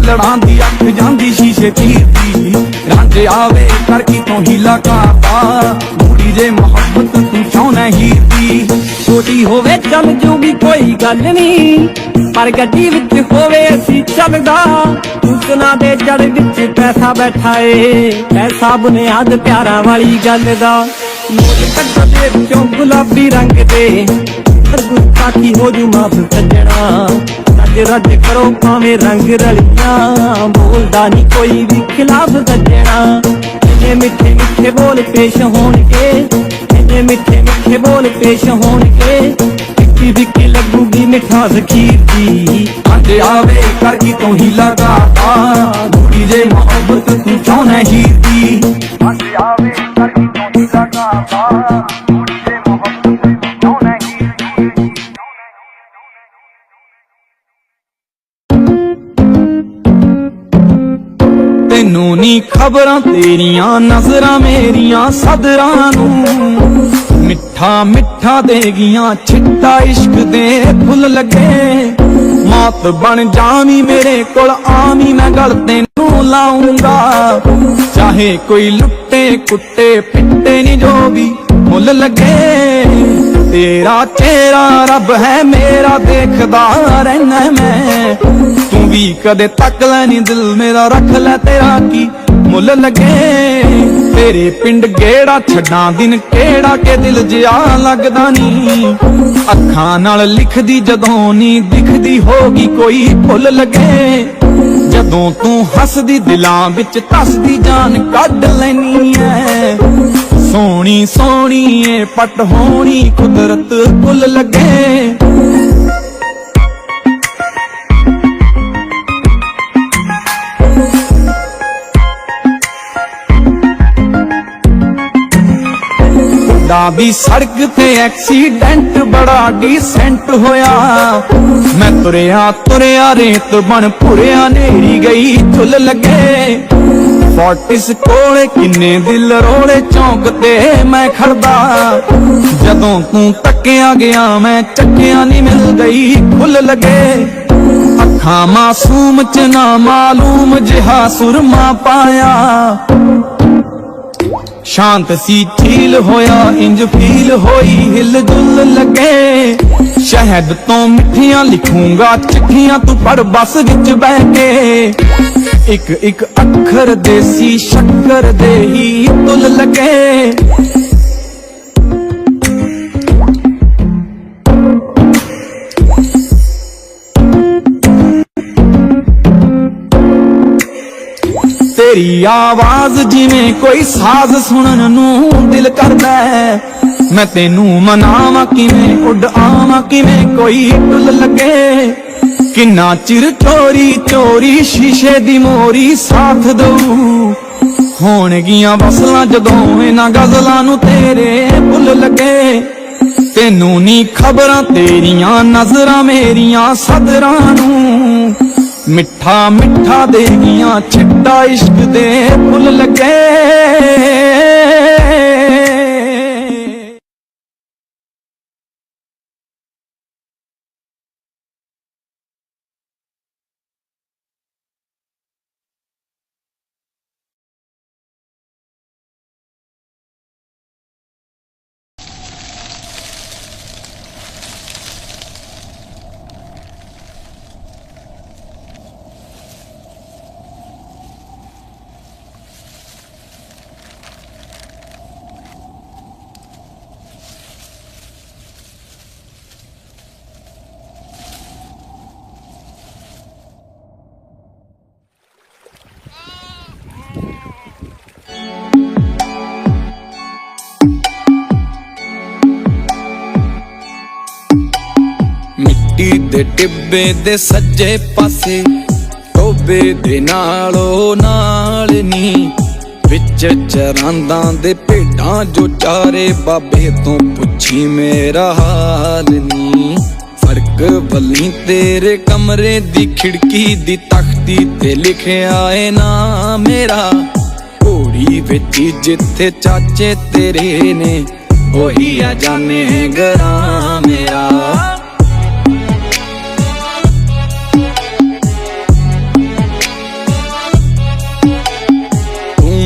ਲੜਾਂ ਦੀ ਅੱਖ ਜਾਂਦੀ ਸ਼ੀਸ਼ੇ ਚੀਰਦੀ ਰਾਂਝੇ ਆਵੇ ਕਰ ਕੀ ਤੋਂ ਹੀਲਾ ਕਰਦਾ ਬੁੜੀ ਜੇ ਮੁਹੱਬਤ ਤੂੰ ਚਾਹੁੰਦਾ ਹੀਰ ਦੀ ਛੋਟੀ ਹੋਵੇ ਚੱਲ ਜੂਗੀ ਕੋਈ ਗੱਲ ਨਹੀਂ ਪਰ ਗੱਡੀ ਵਿੱਚ ਹੋਵੇ ਅਸੀਂ ਚੱਲਦਾ ਹੁਸਨਾ ਦੇ ਜੜ ਵਿੱਚ ਪੈਸਾ ਬੈਠਾ ਏ ਪੈਸਾ ਬੁਨਿਆਦ ਪਿਆਰਾਂ ਵਾਲੀ ਗੱਲ ਦਾ ਨੋਟ ਕੱਢ ਦੇ ਵਿੱਚੋਂ ਗੁਲਾਬੀ ਰੰਗ ਦੇ ਗੁੱਸਾ ਕੀ ਹੋ ਜੂ ਮਾਫ ਸੱਜਣਾ ਰੱਜ ਰੱਜ ਕਰੋ ਭਾਵੇਂ ਰੰਗ ਰਲੀਆਂ ਬੋਲਦਾ ਨਹੀਂ ਕੋਈ ਵੀ ਖਿਲਾਫ ਸੱਜਣਾ ਇੰਨੇ ਮਿੱਠੇ ਮਿੱਠੇ ਬੋਲ ਪੇਸ਼ ਹੋਣਗੇ ਇੰਨੇ ਮਿੱਠੇ ਮਿੱਠੇ ਬੋਲ ਪੇਸ਼ ਹੋਣਗੇ ਫਿੱਕੀ ਫਿੱਕੀ ਲੱਗੂਗੀ ਮਿਠਾਸ ਖੀਰ ਦੀ ਅੱਜ ਆਵੇ ਕਰ ਕੀ ਤੋਂ ਹੀਲਾ ਕਰਦਾ ਬੁੜੀ ਜੇ ਮੁਹੱਬਤ ਤੂੰ ਚਾਹੁੰਦਾ ਹੀਰ ਦੀ ਅੱਜ ਆਵੇ ਕਰ ਕੀ ਤੋਂ ਹੀਲਾ ਕਰਦਾ ਬੁੜੀ ਜੇ ਮੁਹੱਬਤ ਤੂੰ ਚਾਹੁੰਦਾ ਹੀਰ ਦੀ ਤੈਨੂੰ ਨੀ ਖਬਰਾਂ ਤੇਰੀਆਂ ਨਜ਼ਰਾਂ ਮੇਰੀਆਂ ਸਦਰਾਂ ਨੂੰ ਮਿੱਠਾ ਮਿੱਠਾ ਦੇਗੀਆਂ ਛਿੱਟਾ ਇਸ਼ਕ ਦੇ ਫੁੱਲ ਲੱਗੇ ਮੌਤ ਬਣ ਜਾਵੀਂ ਮੇਰੇ ਕੋਲ ਆਵੀਂ ਮੈਂ ਗਲ ਤੈਨੂੰ ਲਾਉਂਗਾ ਚਾਹੇ ਕੋਈ ਲੁੱਟੇ ਕੁੱਟੇ ਪਿੱਟੇ ਨੀ ਜੋ ਵੀ ਮੁੱਲ ਲੱਗੇ ਤੇਰਾ ਚਿਹਰਾ ਰੱਬ ਹੈ ਮੇਰਾ ਦੇਖਦਾ ਰਹਿਣਾ ਮੈਂ ਤੂੰ ਵੀ ਕਦੇ ਤੱਕ ਲੈ ਨੀ ਦਿਲ ਮੇਰਾ ਰੱਖ ਲੈ ਤੇਰਾ ਕੀ ਮੁੱਲ ਲੱਗੇ ਤੇਰੇ ਪਿੰਡ ਗੇੜਾ ਛੱਡਾਂ ਦਿਨ ਕਿਹੜਾ ਕੇ ਦਿਲ ਜਿਆ ਲੱਗਦਾ ਨੀ ਅੱਖਾਂ ਨਾਲ ਲਿਖਦੀ ਜਦੋਂ ਨੀ ਦਿਖਦੀ ਹੋਗੀ ਕੋਈ ਭੁੱਲ ਲੱਗੇ ਜਦੋਂ ਤੂੰ ਹੱਸਦੀ ਦਿਲਾਂ ਵਿੱਚ ਧੱਸਦੀ ਜਾਨ ਕੱਢ ਲੈਨੀ ਐ ਸੋਹਣੀ ਸੋਹਣੀ ਏ ਪਟ ਹੋਣੀ ਕੁਦਰਤ ਕੁੱਲ ਲੱਗੇ ਦਾ ਵੀ ਸੜਕ ਤੇ ਐਕਸੀਡੈਂਟ ਬੜਾ ਡੀਸੈਂਟ ਹੋਇਆ ਮੈਂ ਤੁਰਿਆ ਤੁਰਿਆ ਰੇਤ ਬਣ ਭੁਰਿਆ ਨੇਰੀ ਗਈ ਝੁੱਲ ਲੱਗੇ ਫੋਰਟਿਸ ਕੋਲੇ ਕਿੰਨੇ ਦਿਲ ਰੋਲੇ ਚੌਂਕ ਤੇ ਮੈਂ ਖੜਦਾ ਜਦੋਂ ਤੂੰ ਤੱਕਿਆ ਗਿਆ ਮੈਂ ਚੱਕਿਆ ਨਹੀਂ ਮਿਲ ਗਈ ਖੁੱਲ ਲੱਗੇ ਅੱਖਾਂ ਮਾਸੂਮ ਚ ਨਾ ਮਾਲੂਮ ਜਿਹਾ ਸੁਰਮਾ ਪਾਇਆ ਸ਼ਾਂਤ ਸੀ ਝੀਲ ਹੋਇਆ ਇੰਜ ਫੀਲ ਹੋਈ ਹਿਲ ਜੁਲ ਲੱਗੇ ਸ਼ਹਿਦ ਤੋਂ ਮਿੱਠੀਆਂ ਲਿਖੂੰਗਾ ਚਿੱਠੀਆਂ ਤੂੰ ਪੜ ਬੱਸ ਵਿੱਚ ਬਹਿ ਕੇ ਇੱਕ ਇੱਕ ਅੱਖਰ ਦੇਸੀ ਸ਼ੱਕਰ ਦੇ ਹੀ ਤੁਲ ਲੱਗੇ ਤੇਰੀ ਆਵਾਜ਼ ਜਿਵੇਂ ਕੋਈ ਸਾਜ਼ ਸੁਣਨ ਨੂੰ ਦਿਲ ਕਰਦਾ ਹੈ ਮੈਂ ਤੈਨੂੰ ਮਨਾਵਾਂ ਕਿਵੇਂ ਉੱਡ ਆਵਾਂ ਕਿਵੇਂ ਕੋਈ ਢੁੱਲ ਲੱਗੇ ਕਿੰਨਾ ਚਿਰ ਚੋਰੀ ਚੋਰੀ ਸ਼ੀਸ਼ੇ ਦੀ ਮੋਰੀ ਸਾਥ ਦਊ ਹੋਣਗੀਆਂ ਵਸਲਾਂ ਜਦੋਂ ਇਹਨਾਂ ਗਜ਼ਲਾਂ ਨੂੰ ਤੇਰੇ ਭੁੱਲ ਲੱਗੇ ਤੈਨੂੰ ਨੀ ਖਬਰਾਂ ਤੇਰੀਆਂ ਨਜ਼ਰਾਂ ਮੇਰੀਆਂ ਸਦਰਾਂ ਨੂੰ ਮਿੱਠਾ ਮਿੱਠਾ ਦੇਗੀਆਂ ਛਿੱਟਾ ਇਸ਼ਕ ਦੇ ਫੁੱਲ ਲੱਗੇ ਦੇ ਟਿੱਬੇ ਦੇ ਸੱਜੇ ਪਾਸੇ ਟੋਬੇ ਦੇ ਨਾਲੋਂ ਨਾਲ ਨੀ ਵਿੱਚ ਚਰਾਂਦਾਂ ਦੇ ਭੇਡਾਂ ਜੋ ਚਾਰੇ ਬਾਬੇ ਤੋਂ ਪੁੱਛੀ ਮੇਰਾ ਹਾਲ ਨੀ ਫਰਕ ਵੱਲੀ ਤੇਰੇ ਕਮਰੇ ਦੀ ਖਿੜਕੀ ਦੀ ਤਖਤੀ ਤੇ ਲਿਖਿਆ ਏ ਨਾ ਮੇਰਾ ਘੋੜੀ ਵਿੱਚ ਜਿੱਥੇ ਚਾਚੇ ਤੇਰੇ ਨੇ ਉਹੀ ਆ ਜਾਣੇ ਗਰਾਂ ਮੇਰਾ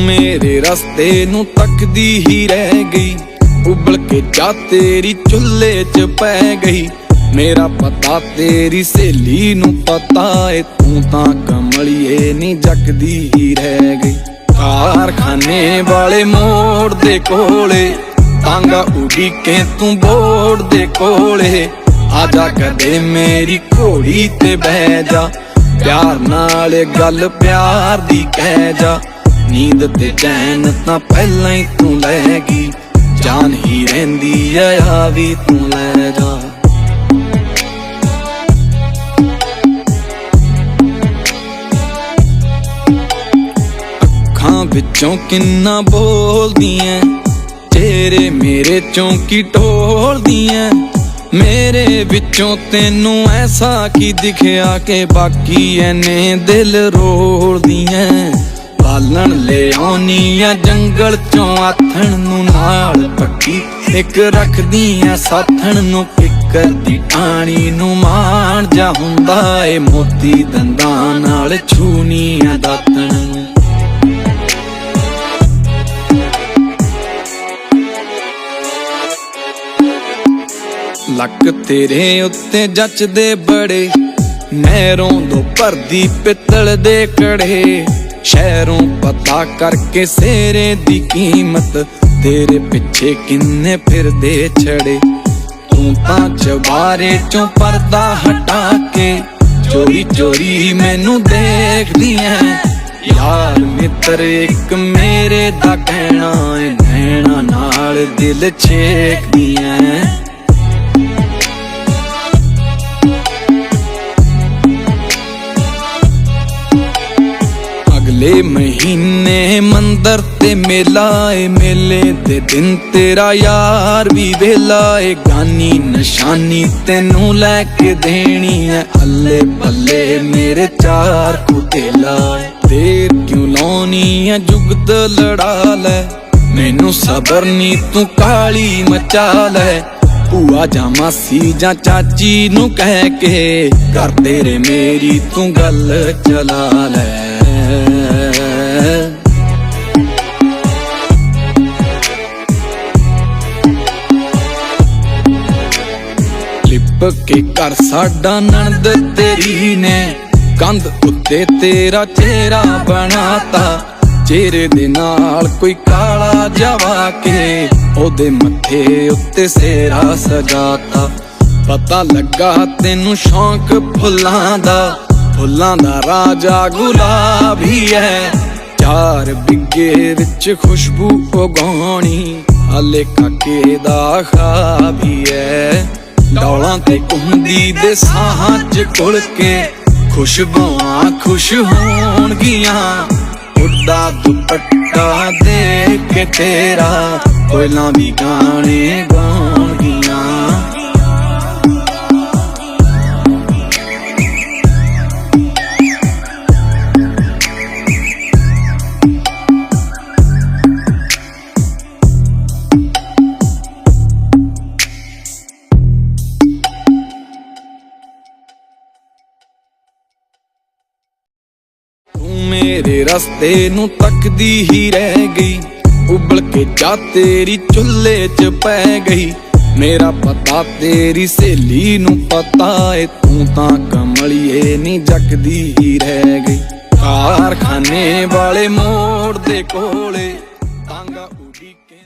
ਮੇਰੇ ਰਸਤੇ ਨੂੰ ਤੱਕਦੀ ਹੀ ਰਹਿ ਗਈ ਉਬਲ ਕੇ ਜਾ ਤੇਰੀ ਚੁੱਲ੍ਹੇ 'ਚ ਪੈ ਗਈ ਮੇਰਾ ਪਤਾ ਤੇਰੀ ਸਹੇਲੀ ਨੂੰ ਪਤਾ ਏ ਤੂੰ ਤਾਂ ਕਮਲੀਏ ਨੀ ਜੱਕਦੀ ਹੀ ਰਹਿ ਗਈ ਕਾਰਖਾਨੇ ਵਾਲੇ ਮੋੜ ਦੇ ਕੋਲੇ ਤਾਂਗਾ ਉਡੀਕੇ ਤੂੰ ਬੋੜ ਦੇ ਕੋਲੇ ਆਜਾ ਕਦੇ ਮੇਰੀ ਘੋੜੀ ਤੇ ਬਹਿ ਜਾ ਪਿਆਰ ਨਾਲ ਗੱਲ ਪਿਆਰ ਦੀ ਕਹਿ ਜਾ ਨੀਂਦ ਤੇ ਚੈਨ ਤਾਂ ਪਹਿਲਾਂ ਹੀ ਤੂੰ ਲੈ ਗਈ ਜਾਨ ਹੀ ਰਹਿੰਦੀ ਆ ਵੀ ਤੂੰ ਲੈ ਜਾ ਅੱਖਾਂ ਵਿੱਚੋਂ ਕਿੰਨਾ ਬੋਲਦੀਆਂ ਤੇਰੇ ਮੇਰੇ ਚੋਂ ਕੀ ਢੋਲਦੀਆਂ ਮੇਰੇ ਵਿੱਚੋਂ ਤੈਨੂੰ ਐਸਾ ਕੀ ਦਿਖਿਆ ਕਿ ਬਾਕੀ ਐਨੇ ਦਿਲ ਰੋਲਦੀਆਂ ਪਾਲਣ ਲੈ ਆਉਣੀਆਂ ਜੰਗਲ ਚੋਂ ਆਥਣ ਨੂੰ ਨਾਲ ਪੱਕੀ ਇੱਕ ਰੱਖਦੀਆਂ ਸਾਥਣ ਨੂੰ ਕਿੱਕਰ ਦੀ ਟਾਣੀ ਨੂੰ ਮਾਣ ਜਾ ਹੁੰਦਾ ਏ ਮੋਤੀ ਦੰਦਾਂ ਨਾਲ ਛੂਨੀਆਂ ਦਾਤਣ ਨੂੰ ਲੱਕ ਤੇਰੇ ਉੱਤੇ ਜੱਚਦੇ ਬੜੇ ਨਹਿਰੋਂ ਤੋਂ ਭਰਦੀ ਪਿੱਤਲ ਦੇ ਕੜੇ ਸ਼ਹਿਰੋਂ ਪਤਾ ਕਰਕੇ ਸੇਰੇ ਦੀ ਕੀਮਤ ਤੇਰੇ ਪਿੱਛੇ ਕਿੰਨੇ ਫਿਰਦੇ ਛੜੇ ਤੂੰ ਤਾਂ ਚਵਾਰੇ ਚੋਂ ਪਰਦਾ ਹਟਾ ਕੇ ਚੋਰੀ ਚੋਰੀ ਮੈਨੂੰ ਦੇਖਦੀ ਐ ਯਾਰ ਮਿੱਤਰ ਇੱਕ ਮੇਰੇ ਦਾ ਕਹਿਣਾ ਏ ਨੈਣਾ ਨਾਲ ਦਿਲ ਛੇਕਦੀ ਐ ਅਗਲੇ ਮਹੀਨੇ ਮੰਦਰ ਤੇ ਮੇਲਾ ਏ ਮੇਲੇ ਦੇ ਦਿਨ ਤੇਰਾ ਯਾਰ ਵੀ ਵੇਲਾ ਏ ਗਾਨੀ ਨਿਸ਼ਾਨੀ ਤੈਨੂੰ ਲੈ ਕੇ ਦੇਣੀ ਐ ਅੱਲੇ ਪੱਲੇ ਮੇਰੇ ਚਾਰ ਕੁਤੇਲਾ ਦੇਰ ਕਿਉਂ ਲਾਉਣੀ ਐ ਜੁਗਤ ਲੜਾ ਲੈ ਮੈਨੂੰ ਸਬਰ ਨੀ ਤੂੰ ਕਾਲੀ ਮਚਾ ਲੈ ਭੂਆ ਜਾਂ ਮਾਸੀ ਜਾਂ ਚਾਚੀ ਨੂੰ ਕਹਿ ਕੇ ਕਰ ਤੇਰੇ ਮੇਰੀ ਤੂੰ ਗੱਲ ਚਲਾ ਲੈ ਲਿਪ ਕੇ ਘਰ ਸਾਡਾ ਨਣਦ ਤੇਰੀ ਨੇ ਕੰਧ ਉੱਤੇ ਤੇਰਾ ਚਿਹਰਾ ਬਣਾਤਾ ਚਿਹਰੇ ਦੇ ਨਾਲ ਕੋਈ ਕਾਲਾ ਜਵਾ ਕੇ ਉਹਦੇ ਮੱਥੇ ਉੱਤੇ ਸੇਰਾ ਸਜਾਤਾ ਪਤਾ ਲੱਗਾ ਤੈਨੂੰ ਸ਼ੌਂਕ ਫੁੱਲਾਂ ਦਾ ਰਾਜਾ ਗੁਲਾਬੀ ਐ 4 ਬਿੱਗੇ ਵਿੱਚ ਖੁਸ਼ਬੂ ਉਗਾਉਣੀ ਹਾਲੇ ਕਾਕੇ ਦਾ ਖਾਬੀ ਐ ਡੌਲਾਂ ਤੇ ਘੁੰਮਦੀ ਦੇ ਸਾਹਾਂ 'ਚ ਘੁਲ ਕੇ ਖੁਸ਼ਬੂਆਂ ਖੁਸ਼ ਹੋਣਗੀਆਂ ਉੱਡਾ ਦੁਪੱਟਾ ਦੇ ਕੇ ਤੇਰਾ ਕੋਇਲਾਂ ਵੀ ਗਾਣੇ ਗਾਉਣਗੀਆਂ ਮੇਰੇ ਰਸਤੇ ਨੂੰ ਤੱਕਦੀ ਹੀ ਰਹਿ ਗਈ ਉਬਲ ਕੇ ਜਾ ਤੇਰੀ ਚੁੱਲ੍ਹੇ 'ਚ ਪੈ ਗਈ ਮੇਰਾ ਪਤਾ ਤੇਰੀ ਸਹੇਲੀ ਨੂੰ ਪਤਾ ਏ ਤੂੰ ਤਾਂ ਕਮਲੀਏ ਨੀ ਜੱਕਦੀ ਹੀ ਰਹਿ ਗਈ ਕਾਰਖਾਨੇ ਵਾਲੇ ਮੋੜ ਦੇ ਕੋਲੇ ਤਾਂਗਾ ਉਡੀਕੇ